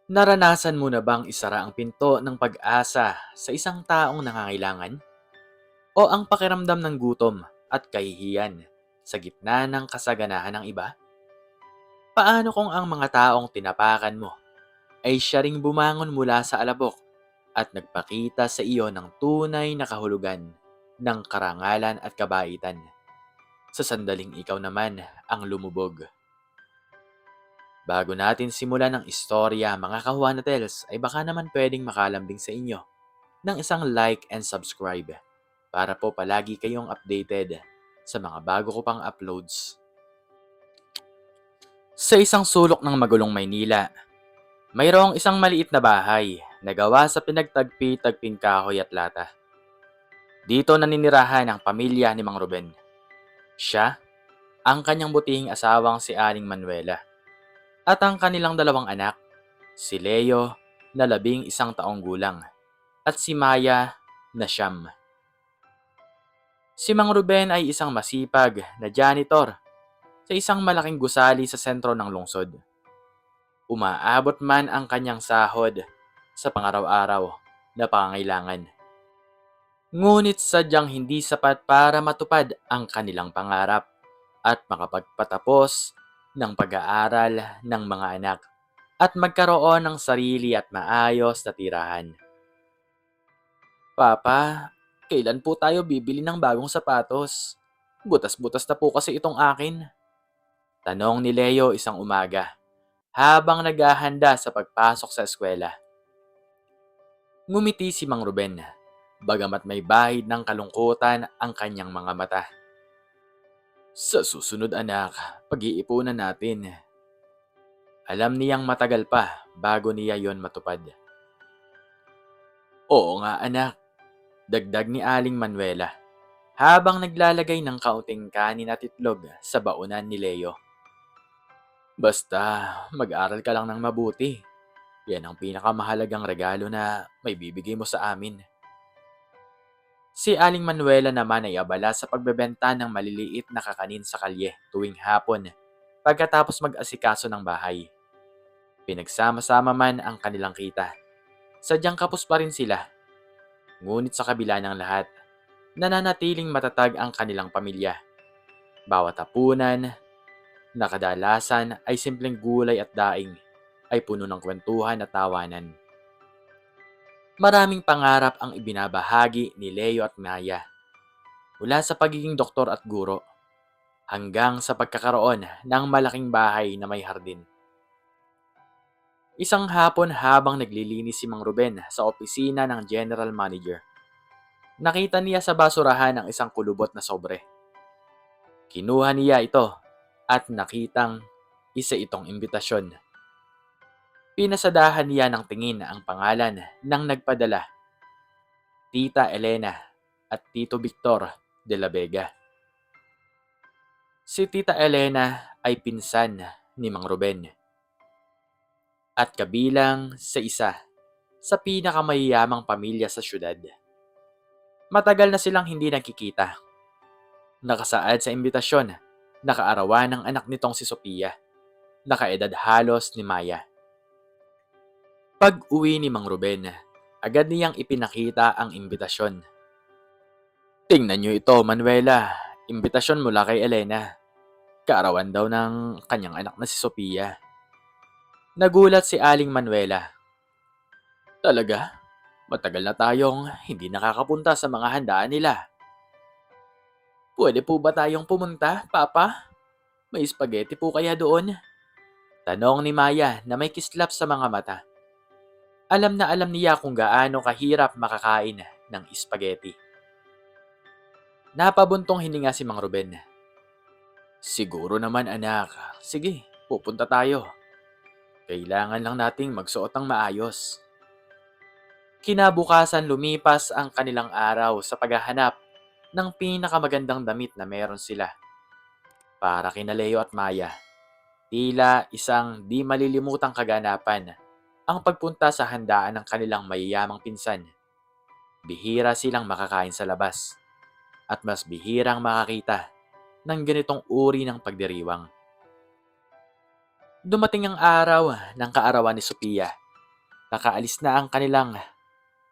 Naranasan mo na bang isara ang pinto ng pag-asa sa isang taong nangangailangan? O ang pakiramdam ng gutom at kahihiyan sa gitna ng kasaganahan ng iba? Paano kung ang mga taong tinapakan mo ay siya ring bumangon mula sa alabok at nagpakita sa iyo ng tunay na kahulugan ng karangalan at kabaitan sa sandaling ikaw naman ang lumubog? Bago natin simulan ang istorya, mga kahuanatels, ay baka naman pwedeng makalambing sa inyo ng isang like and subscribe para po palagi kayong updated sa mga bago ko pang uploads. Sa isang sulok ng magulong Maynila, mayroong isang maliit na bahay na gawa sa pinagtagpi-tagping kahoy at lata. Dito naninirahan ang pamilya ni Mang Ruben. Siya, ang kanyang butihing asawang si Aling Manuela, at ang kanilang dalawang anak, si Leo na 11 taong gulang at si Maya na 9. Si Mang Ruben ay isang masipag na janitor sa isang malaking gusali sa sentro ng lungsod. Umaabot man ang kanyang sahod sa pangaraw-araw na pangangailangan. Ngunit sadyang hindi sapat para matupad ang kanilang pangarap at makapagpatapos ng pag-aaral ng mga anak at magkaroon ng sarili at maayos na tirahan. Papa, kailan po tayo bibili ng bagong sapatos? Butas-butas na po kasi itong akin. Tanong ni Leo isang umaga habang naghahanda sa pagpasok sa eskwela. Ngumiti si Mang Ruben, bagamat may bahid ng kalungkutan ang kanyang mga mata. Sa susunod anak, pag-iipunan natin. Alam niyang matagal pa bago niya yon matupad. Oo nga anak, dagdag ni Aling Manuela habang naglalagay ng kaunting kanin at itlog sa baunan ni Leo. Basta mag-aral ka lang ng mabuti. Yan ang pinakamahalagang regalo na may bibigay mo sa amin. Si Aling Manuela naman ay abala sa pagbebenta ng maliliit na kakanin sa kalye tuwing hapon pagkatapos mag-asikaso ng bahay. Pinagsama-sama man ang kanilang kita. Sadyang kapos pa rin sila. Ngunit sa kabila ng lahat, nananatiling matatag ang kanilang pamilya. Bawat hapunan na kadalasan ay simpleng gulay at daing ay puno ng kwentuhan at tawanan. Maraming pangarap ang ibinabahagi ni Leo at Maya, mula sa pagiging doktor at guro hanggang sa pagkakaroon ng malaking bahay na may hardin. Isang hapon habang naglilinis si Mang Ruben sa opisina ng general manager, nakita niya sa basurahan ang isang kulubot na sobre. Kinuha niya ito at nakitang isa itong imbitasyon. Pinasadahan niya ng tingin ang pangalan ng nagpadala, Tita Elena at Tito Victor de la Vega. Si Tita Elena ay pinsan ni Mang Ruben at kabilang sa isa sa pinakamayayamang pamilya sa syudad. Matagal na silang hindi nagkikita. Nakasaad sa imbitasyon, nakaarawan ng anak nitong si Sophia, nakaedad halos ni Maya. Pag-uwi ni Mang Ruben, agad niyang ipinakita ang imbitasyon. Tingnan niyo ito, Manuela. Imbitasyon mula kay Elena. Kaarawan daw ng kanyang anak na si Sophia. Nagulat si Aling Manuela. Talaga? Matagal na tayong hindi nakakapunta sa mga handaan nila. Pwede po ba tayong pumunta, Papa? May spaghetti po kaya doon? Tanong ni Maya na may kislap sa mga mata. Alam na alam niya kung gaano kahirap makakain ng spaghetti. Napabuntong hininga si Mang Ruben. Siguro naman anak. Sige, pupunta tayo. Kailangan lang nating magsuot ng maayos. Kinabukasan lumipas ang kanilang araw sa paghahanap ng pinakamagandang damit na meron sila. Para kina Leo at Maya, tila isang di malilimutang kaganapan ang pagpunta sa handaan ng kanilang mayayamang pinsan. Bihira silang makakain sa labas at mas bihirang makakita ng ganitong uri ng pagdiriwang. Dumating ang araw ng kaarawan ni Sophia nakaalis na ang kanilang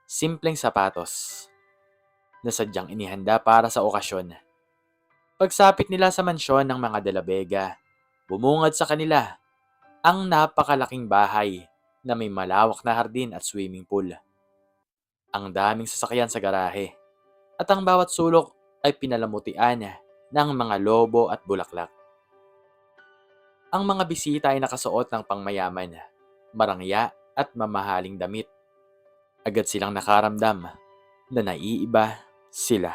simpleng sapatos na sadyang inihanda para sa okasyon. Pagsapit nila sa mansyon ng mga De La Vega, bumungad sa kanila ang napakalaking bahay na may malawak na hardin at swimming pool. Ang daming sasakyan sa garahe at ang bawat sulok ay pinalamutian ng mga lobo at bulaklak. Ang mga bisita ay nakasuot ng pangmayaman, marangya at mamahaling damit. Agad silang nakaramdam na naiiba sila.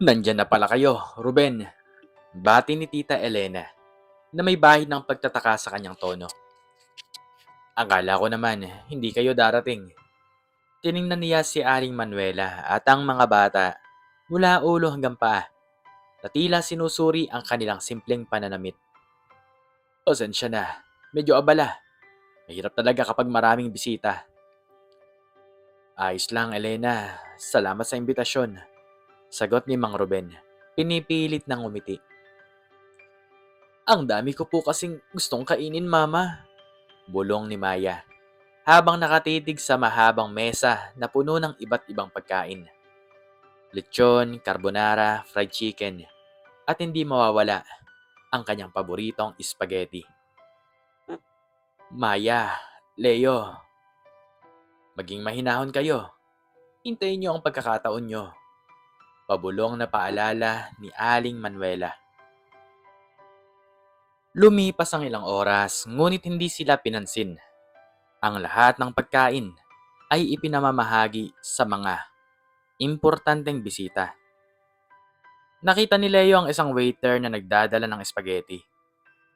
Nandyan na pala kayo, Ruben. Bati ni Tita Elena na may bahid ng pagtataka sa kanyang tono. Akala ko naman hindi kayo darating. Tiningnan niya si Aling Manuela at ang mga bata mula ulo hanggang paa na tila sinusuri ang kanilang simpleng pananamit. Pasensya na, medyo abala. Mahirap talaga kapag maraming bisita. Ayos lang, Elena. Salamat sa imbitasyon. Sagot ni Mang Ruben. Pinipilit ng umiti. Ang dami ko po kasing gustong kainin, Mama. Bulong ni Maya. Habang nakatitig sa mahabang mesa na puno ng iba't ibang pagkain. Lechon, carbonara, fried chicken. At hindi mawawala ang kanyang paboritong spaghetti. Maya, Leo, maging mahinahon kayo. Hintayin niyo ang pagkakataon niyo. Pabulong na paalala ni Aling Manuela. Lumipas ang ilang oras, ngunit hindi sila pinansin. Ang lahat ng pagkain ay ipinamamahagi sa mga importanteng bisita. Nakita ni Leo ang isang waiter na nagdadala ng spaghetti.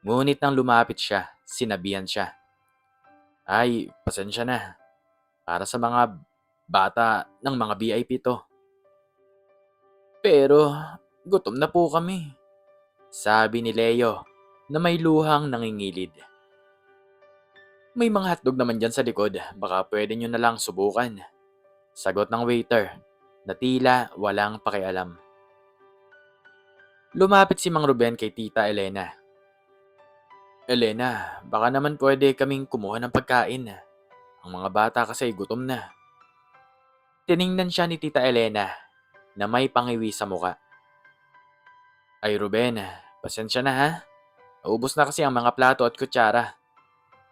Ngunit nang lumapit siya, sinabihan siya. Ay, pasensya na. Para sa mga bata ng mga VIP to. Pero, gutom na po kami. Sabi ni Leo na may luhang nangingilid. May mga hotdog naman dyan sa likod, baka pwede nyo na lang subukan. Sagot ng waiter na tila walang pakialam. Lumapit si Mang Ruben kay Tita Elena. Elena, baka naman pwede kaming kumuha ng pagkain. Ang mga bata kasi gutom na. Tiningnan siya ni Tita Elena na may pangiwi sa muka. Ay Ruben, pasensya na ha. Naubos na kasi ang mga plato at kutsara.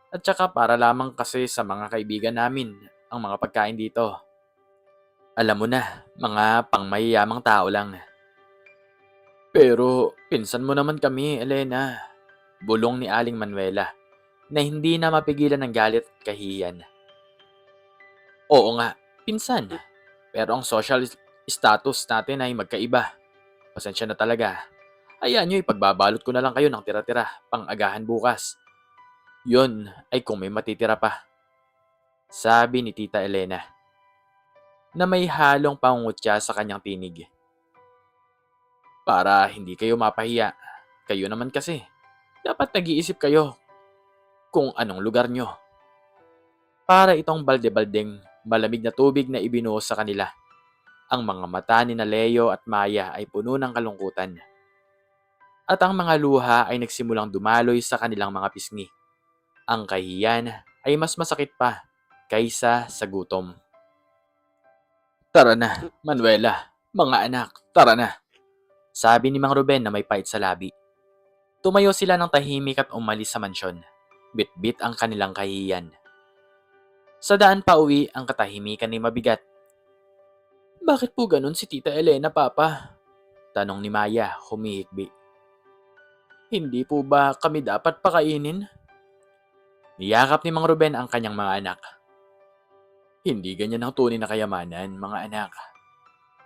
At saka para lamang kasi sa mga kaibigan namin ang mga pagkain dito. Alam mo na, mga pangmayayamang tao lang. Pero pinsan mo naman kami, Elena. Bulong ni Aling Manuela na hindi na mapigilan ng galit at kahiyan. Oo nga, pinsan. Pero ang social status natin ay magkaiba. Pasensya na talaga. Hayaan nyo ipagbabalot ko na lang kayo ng tira-tira pang-agahan bukas. Yun ay kung may matitira pa. Sabi ni Tita Elena na may halong pangungutya sa kanyang tinig. Para hindi kayo mapahiya. Kayo naman kasi. Dapat nag-iisip kayo kung anong lugar nyo. Para itong balde-baldeng malamig na tubig na ibinuhos sa kanila. Ang mga mata ni na Leo at Maya ay puno ng kalungkutan. At ang mga luha ay nagsimulang dumaloy sa kanilang mga pisngi. Ang kahiyan ay mas masakit pa kaysa sa gutom. Tara na, Manuela. Mga anak, tara na. Sabi ni Mang Ruben na may pait sa labi. Tumayo sila ng tahimik at umalis sa mansyon. Bit-bit ang kanilang kahiyan. Sa daan pa uwi ang katahimikan ni mabigat. Bakit po ganun si Tita Elena, Papa? Tanong ni Maya, humihikbi. Hindi po ba kami dapat pakainin? Niyakap ni Mang Ruben ang kanyang mga anak. Hindi ganyan ang tunay na kayamanan, mga anak.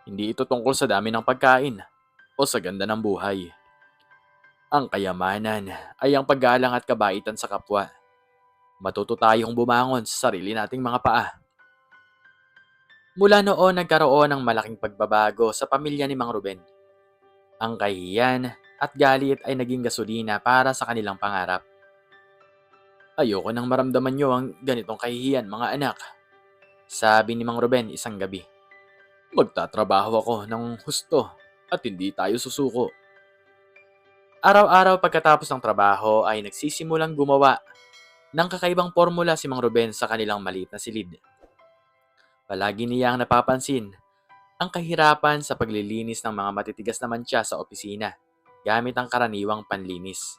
Hindi ito tungkol sa dami ng pagkain o sa ganda ng buhay. Ang kayamanan ay ang paggalang at kabaitan sa kapwa. Matuto tayong bumangon sa sarili nating mga paa. Mula noon nagkaroon ng malaking pagbabago sa pamilya ni Mang Ruben. Ang kahiyan at galit ay naging gasolina para sa kanilang pangarap. Ayoko nang maramdaman nyo ang ganitong kahihiyan, mga anak. Sabi ni Mang Ruben isang gabi. Magtatrabaho ako ng husto at hindi tayo susuko. Araw-araw pagkatapos ng trabaho ay nagsisimulang gumawa ng kakaibang formula si Mang Ruben sa kanilang maliit na silid. Palagi niyang napapansin ang kahirapan sa paglilinis ng mga matitigas na mantsa sa opisina gamit ang karaniwang panlinis.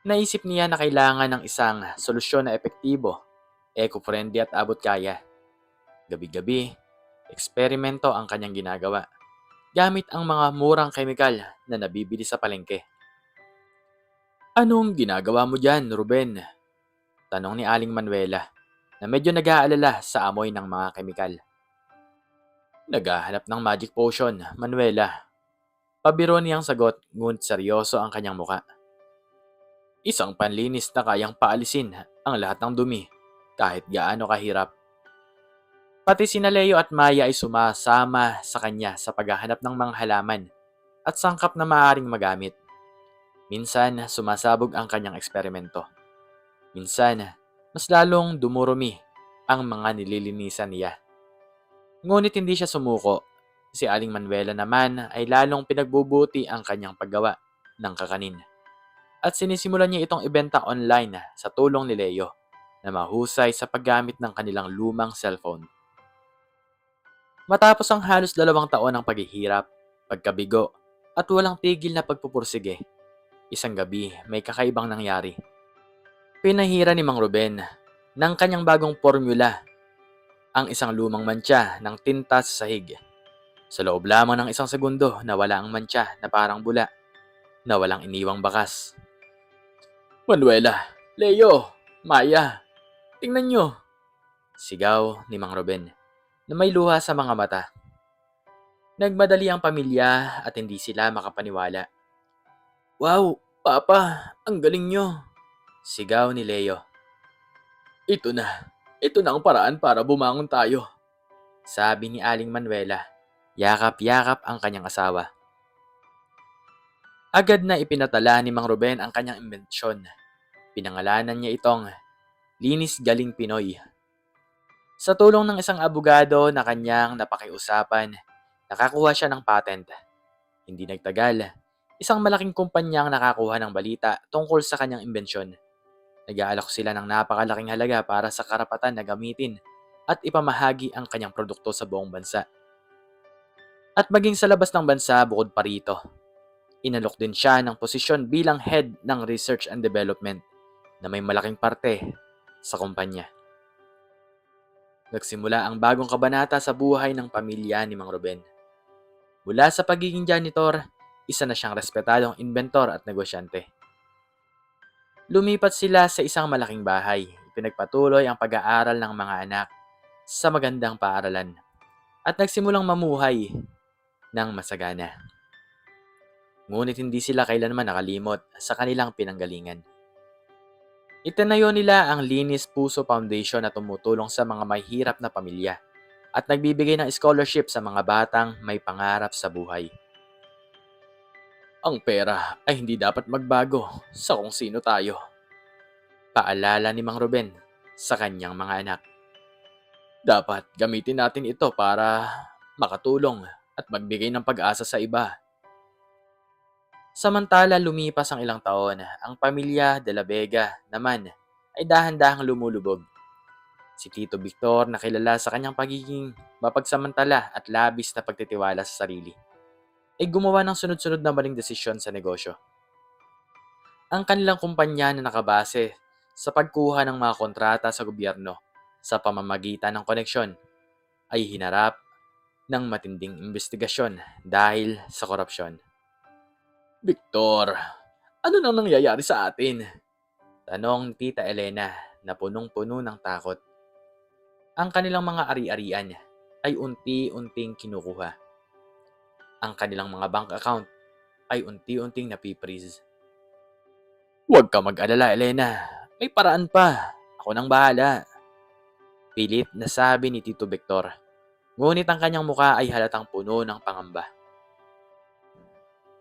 Naisip niya na kailangan ng isang solusyon na epektibo, eco-friendly at abot kaya. Gabi-gabi, eksperimento ang kanyang ginagawa gamit ang mga murang kemikal na nabibili sa palengke. "Anong ginagawa mo dyan, Ruben?" tanong ni Aling Manuela na medyo nag-aalala sa amoy ng mga kemikal. "Naghahanap ng magic potion, Manuela." Pabiro niyang sagot, ngunit seryoso ang kanyang muka. "Isang panlinis na kayang paalisin ang lahat ng dumi, kahit gaano kahirap." Pati sina Leo at Maya ay sumasama sa kanya sa paghahanap ng mga halaman at sangkap na maaaring magamit. Minsan, sumasabog ang kanyang eksperimento. Minsan, mas lalong dumurumi ang mga nililinisan niya. Ngunit hindi siya sumuko. Si Aling Manuela naman ay lalong pinagbubuti ang kanyang paggawa ng kakanin. At sinisimulan niya itong ibenta online sa tulong ni Leo na mahusay sa paggamit ng kanilang lumang cellphone. Matapos ang halos 2 taon ng paghihirap, pagkabigo, at walang tigil na pagpupursige, isang gabi may kakaibang nangyari. Pinahira ni Mang Ruben ng kanyang bagong formula ang isang lumang mantsa ng tinta sa sahig. Sa loob lamang ng 1 segundo, nawala ang mantsa na parang bula na walang iniwang bakas. "Manuela, Leo, Maya, tingnan nyo!" sigaw ni Mang Ruben na may luha sa mga mata. Nagmadali ang pamilya at hindi sila makapaniwala. "Wow, Papa, ang galing nyo!" sigaw ni Leo. "Ito na, ito na ang paraan para bumangon tayo," sabi ni Aling Manuela. Yakap-yakap ang kanyang asawa. Agad na ipinatala ni Mang Ruben ang kanyang imbensyon. Pinangalanan niya itong Linis Galing Pinoy. Sa tulong ng isang abogado na kanyang napakiusapan, nakakuha siya ng patent. Hindi nagtagal, isang malaking kumpanya ang nakakuha ng balita tungkol sa kanyang imbensyon. Nag-aalok sila ng napakalaking halaga para sa karapatan na gamitin at ipamahagi ang kanyang produkto sa buong bansa. At maging sa labas ng bansa bukod pa rito, inalok din siya ng posisyon bilang head ng research and development na may malaking parte sa kumpanya. Nagsimula ang bagong kabanata sa buhay ng pamilya ni Mang Ruben. Mula sa pagiging janitor, isa na siyang respetadong inventor at negosyante. Lumipat sila sa isang malaking bahay. Pinagpatuloy ang pag-aaral ng mga anak sa magandang paaralan at nagsimulang mamuhay ng masagana. Ngunit hindi sila kailanman nakalimot sa kanilang pinanggalingan. Itinayo nila ang Linis Puso Foundation na tumutulong sa mga mahihirap na pamilya at nagbibigay ng scholarship sa mga batang may pangarap sa buhay. "Ang pera ay hindi dapat magbago sa kung sino tayo," paalala ni Mang Ruben sa kanyang mga anak. "Dapat gamitin natin ito para makatulong at magbigay ng pag-asa sa iba." Samantala lumipas ang ilang taon, ang pamilya de la Vega naman ay dahan-dahang lumulubog. Si Tito Victor na kilala sa kanyang pagiging mapagsamantala at labis na pagtitiwala sa sarili, ay gumawa ng sunod-sunod na maling desisyon sa negosyo. Ang kanilang kumpanya na nakabase sa pagkuha ng mga kontrata sa gobyerno sa pamamagitan ng koneksyon ay hinarap ng matinding investigasyon dahil sa korupsyon. "Victor, ano nang nangyayari sa atin?" tanong ni Tita Elena na punong-puno ng takot. Ang kanilang mga ari-arian ay unti-unting kinukuha. Ang kanilang mga bank account ay unti-unting napiprease. "Huwag ka mag-alala, Elena. May paraan pa. Ako nang bahala," pilit na sabi ni Tito Victor. Ngunit ang kanyang muka ay halatang puno ng pangamba.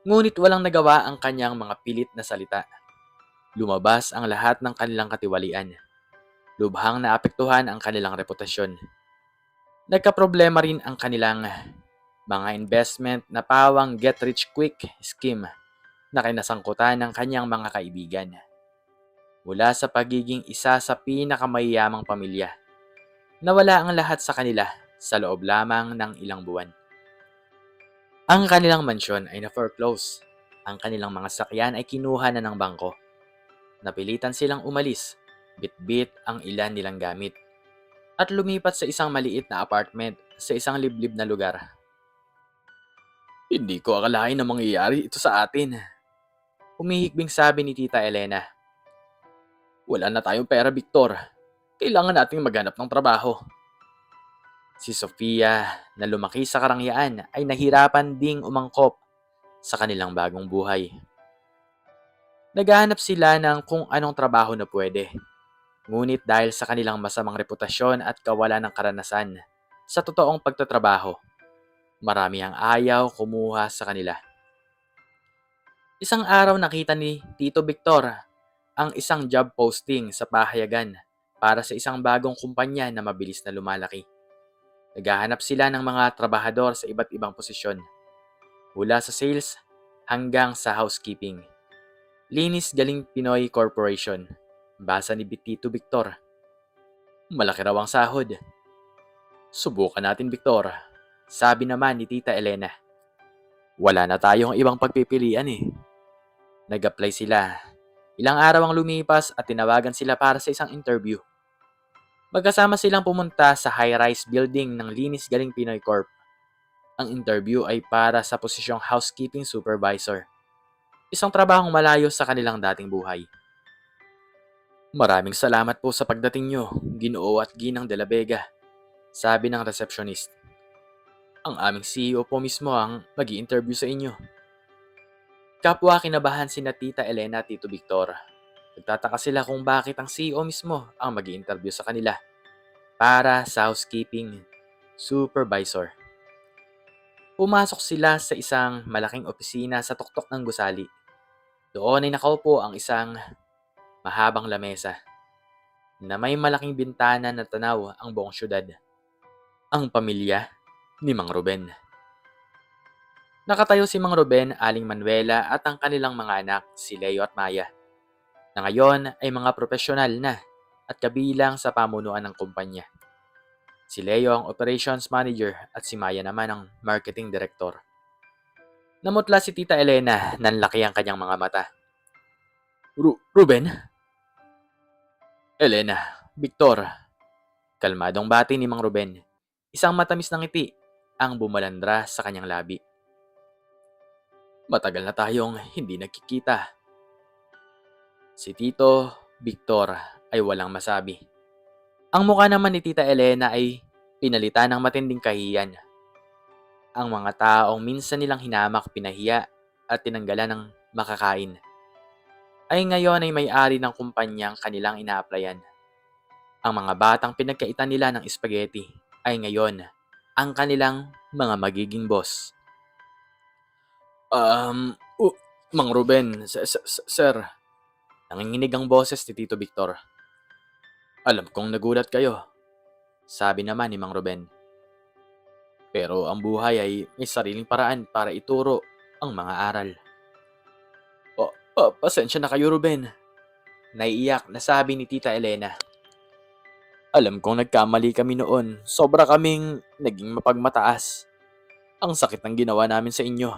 Ngunit walang nagawa ang kanyang mga pilit na salita. Lumabas ang lahat ng kanilang katiwalian. Lubhang naapektuhan ang kanilang reputasyon. Nagkaproblema rin ang kanilang mga investment na pawang get-rich-quick scheme na kinasangkutan ng kanyang mga kaibigan. mula sa pagiging isa sa pinakamayayamang pamilya. Nawala ang lahat sa kanila sa loob lamang ng ilang buwan. Ang kanilang mansyon ay na-foreclose. Ang kanilang mga sakyan ay kinuha na ng bangko. Napilitan silang umalis, bitbit ang ilan nilang gamit, at lumipat sa isang maliit na apartment sa isang liblib na lugar. Hindi ko akalain na mangyayari ito sa atin. Humihikbing sabi ni Tita Elena. Wala na tayong pera, Victor. Kailangan nating maghanap ng trabaho. Si Sofia, na lumaki sa karangyaan, ay nahirapan ding umangkop sa kanilang bagong buhay. Naghahanap sila ng kung anong trabaho na pwede. Ngunit dahil sa kanilang masamang reputasyon at kawalan ng karanasan sa totoong pagtatrabaho, marami ang ayaw kumuha sa kanila. Isang araw nakita ni Tito Victor ang isang job posting sa pahayagan para sa isang bagong kumpanya na mabilis na lumalaki. Naghahanap sila ng mga trabahador sa iba't ibang posisyon, mula sa sales hanggang sa housekeeping. Linis Galing Pinoy Corporation. Basa ni Tito Victor. Malaki raw ang sahod. Subukan natin, Victor. Sabi naman ni Tita Elena. Wala na tayong ibang pagpipilian eh. Nag-apply sila. Ilang araw ang lumipas at tinawagan sila para sa isang interview. Magkasama silang pumunta sa high-rise building ng Linis Galing Pinoy Corp. Ang interview ay para sa posisyong housekeeping supervisor. Isang trabahong malayo sa kanilang dating buhay. Maraming salamat po sa pagdating nyo, Ginoo at Ginang de la Vega, sabi ng receptionist. Ang aming CEO po mismo ang mag-i-interview sa inyo. Kapwa kinabahan sina Tita Elena at Tito Victor. Nagtataka sila kung bakit ang CEO mismo ang mag-i-interview sa kanila para sa housekeeping supervisor. Pumasok sila sa isang malaking opisina sa tuktok ng gusali. Doon ay nakaupo ang isang mahabang lamesa na may malaking bintana na tanaw ang buong syudad. Ang pamilya ni Mang Ruben. Nakatayo si Mang Ruben, Aling Manuela at ang kanilang mga anak, si Leo at Maya, na ngayon ay mga profesional na at kabilang sa pamunuan ng kumpanya. Si Leo ang operations manager at si Maya naman ang marketing director. Namutla si Tita Elena, nanlaki ang kanyang mga mata. Ruben? Elena, Victor. Kalmadong bati ni Mang Ruben. Isang matamis na ngiti ang bumalandra sa kanyang labi. Matagal na tayong hindi nagkikita. Si Tito Victor ay walang masabi. Ang mukha naman ni Tita Elena ay pinalitan ng matinding kahiyan. Ang mga taong minsan nilang hinamak, pinahiya at tinanggalan ng makakain ay ngayon ay may-ari ng kumpanyang kanilang ina-applyan. Ang mga batang pinagkaitan nila ng spaghetti ay ngayon ang kanilang mga magiging boss. Mang Ruben, sir. Nanginginig ang boses ni Tito Victor. Alam kong nagulat kayo, sabi naman ni Mang Ruben. Pero ang buhay ay may sariling paraan para ituro ang mga aral. Pasensya na kayo, Ruben. Naiiyak na sabi ni Tita Elena. Alam kong nagkamali kami noon. Sobra kaming naging mapagmataas. Ang sakit ng ginawa namin sa inyo.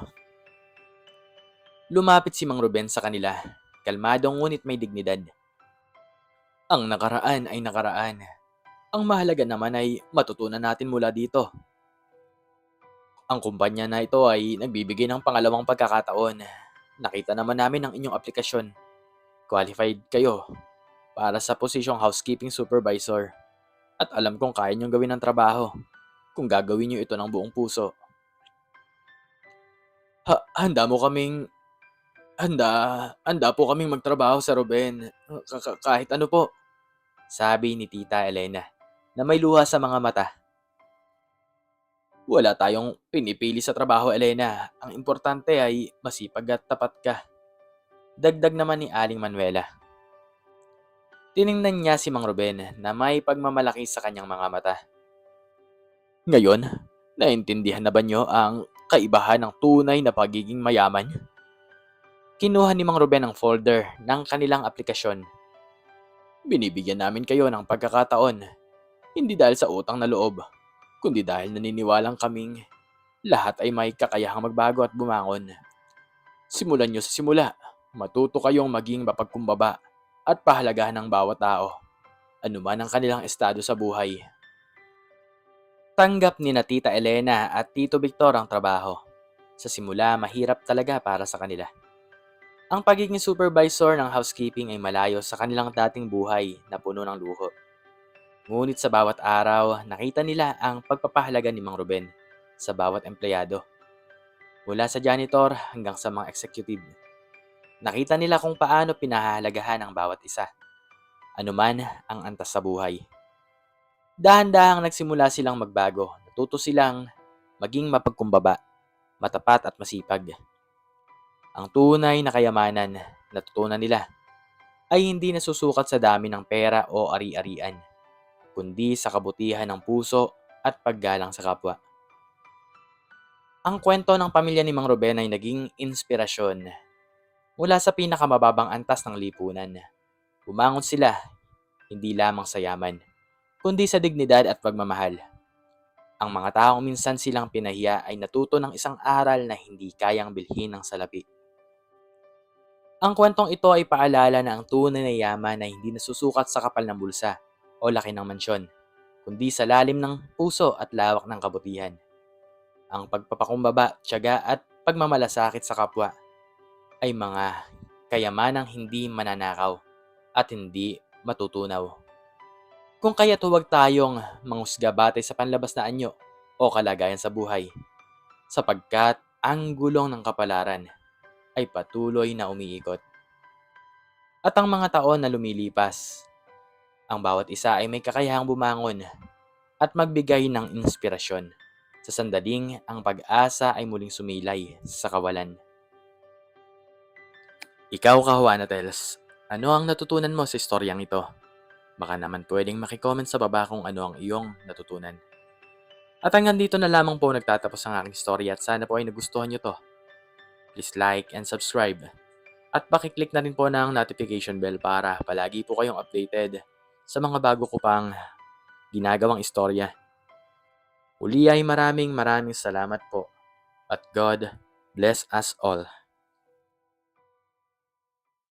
Lumapit si Mang Ruben sa kanila. Kalmadong ngunit may dignidad. Ang nakaraan ay nakaraan. Ang mahalaga naman ay matutunan natin mula dito. Ang kumpanya na ito ay nagbibigay ng pangalawang pagkakataon. Nakita naman namin ang inyong aplikasyon. Qualified kayo para sa posisyong housekeeping supervisor. At alam kong kaya niyong gawin ang trabaho kung gagawin niyo ito ng buong puso. Handa po kaming magtrabaho sa Ruben. Kahit ano po, sabi ni Tita Elena na may luha sa mga mata. Wala tayong pinipili sa trabaho, Elena. Ang importante ay masipag at tapat ka. Dagdag naman ni Aling Manuela. Tiningnan niya si Mang Ruben na may pagmamalaki sa kanyang mga mata. Ngayon, naintindihan na ba niyo ang kaibahan ng tunay na pagiging mayaman? Kinuha ni Mang Ruben ang folder ng kanilang aplikasyon. Binibigyan namin kayo ng pagkakataon, hindi dahil sa utang na loob, kundi dahil naniniwalang kaming lahat ay may kakayahang magbago at bumangon. Simulan nyo sa simula. Matuto kayong maging mapagkumbaba at pahalagahan ng bawat tao, anuman ang kanilang estado sa buhay. Tanggap ni na Tita Elena at Tito Victor ang trabaho. Sa simula, mahirap talaga para sa kanila. Ang pagiging supervisor ng housekeeping ay malayo sa kanilang dating buhay na puno ng luho. Ngunit sa bawat araw, nakita nila ang pagpapahalaga ni Mang Ruben sa bawat empleyado. Mula sa janitor hanggang sa mga executive. Nakita nila kung paano pinahahalagahan ang bawat isa, anuman ang antas sa buhay. Dahan-dahang nagsimula silang magbago. Natuto silang maging mapagkumbaba, matapat at masipag. Ang tunay na kayamanan, natutunan nila, ay hindi nasusukat sa dami ng pera o ari-arian, kundi sa kabutihan ng puso at paggalang sa kapwa. Ang kwento ng pamilya ni Mang Ruben ay naging inspirasyon mula sa pinakamababang antas ng lipunan. Bumangon sila, hindi lamang sa yaman, kundi sa dignidad at pagmamahal. Ang mga taong minsan silang pinahiya ay natuto ng isang aral na hindi kayang bilhin ng salapi. Ang kwentong ito ay paalala na ang tunay na yaman ay hindi nasusukat sa kapal ng bulsa o laki ng mansyon, kundi sa lalim ng puso at lawak ng kabutihan. Ang pagpapakumbaba, tiyaga at pagmamalasakit sa kapwa ay mga kayamanang hindi mananakaw at hindi matutunaw. Kung kaya't huwag tayong manghusga batay sa panlabas na anyo o kalagayan sa buhay, sapagkat ang gulong ng kapalaran ay patuloy na umiikot. At ang mga taon na lumilipas, ang bawat isa ay may kakayahang bumangon at magbigay ng inspirasyon sa sandaling ang pag-asa ay muling sumilay sa kawalan. Ikaw, Kahuanatels, ano ang natutunan mo sa istoryang ito? Baka naman pwedeng makicomment sa baba kung ano ang iyong natutunan. At hanggang dito na lamang po nagtatapos ang aking story at sana po ay nagustuhan nyo to. Please like and subscribe. At pakiclick na rin po ng notification bell para palagi po kayong updated sa mga bago ko pang ginagawang istorya. Uli ay maraming salamat po. At God bless us all.